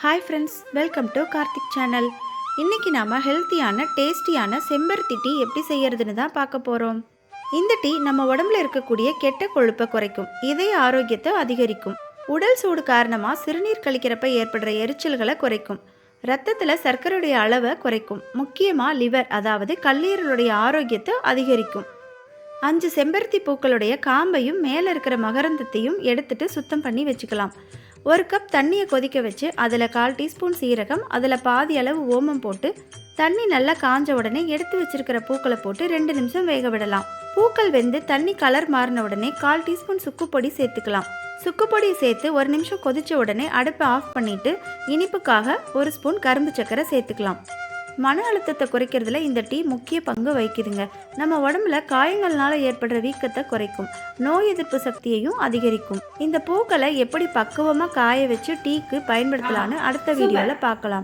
Hi friends, welcome to Karthik channel. இன்றைக்கி நாம் ஹெல்த்தியான டேஸ்டியான செம்பருத்தி டீ எப்படி செய்கிறதுன்னு தான் பார்க்க போகிறோம். இந்த டீ நம்ம உடம்புல இருக்கக்கூடிய கெட்ட கொழுப்பை குறைக்கும், இதய ஆரோக்கியத்தை அதிகரிக்கும், உடல் சூடு காரணமாக சிறுநீர் கழிக்கிறப்ப ஏற்படுற எரிச்சல்களை குறைக்கும், ரத்தத்தில் சர்க்கரையுடைய அளவை குறைக்கும், முக்கியமாக லிவர் அதாவது கல்லீரலுடைய ஆரோக்கியத்தை அதிகரிக்கும். 5 செம்பருத்தி பூக்களுடைய காம்பையும் மேலே இருக்கிற மகரந்தத்தையும் எடுத்துட்டு சுத்தம் பண்ணி வச்சுக்கலாம். 1 கப் தண்ணியை கொதிக்க வச்சு அதில் 1/4 டீஸ்பூன் சீரகம், அதில் பாதி அளவு ஓமம் போட்டு தண்ணி நல்லா காஞ்ச உடனே எடுத்து வச்சிருக்கிற பூக்களை போட்டு 2 நிமிஷம் வேக விடலாம். பூக்கள் வெந்து தண்ணி கலர் மாறின உடனே 1/4 டீஸ்பூன் சுக்குப்பொடி சேர்த்துக்கலாம். சுக்குப்பொடியை சேர்த்து 1 நிமிஷம் கொதிச்ச உடனே அடுப்பை ஆஃப் பண்ணிட்டு இனிப்புக்காக 1 ஸ்பூன் கரும்பு சர்க்கரை சேர்த்துக்கலாம். மன அழுத்தத்தை குறைக்கிறதுல இந்த டீ முக்கிய பங்கு வகிக்குதுங்க. நம்ம உடம்புல காயங்கள்னால ஏற்படுற வீக்கத்தை குறைக்கும், நோய் எதிர்ப்பு சக்தியையும் அதிகரிக்கும். இந்த பூக்களை எப்படி பக்குவமாக காய வச்சு டீக்கு பயன்படுத்தலான்னு அடுத்த வீடியோவில் பார்க்கலாம்.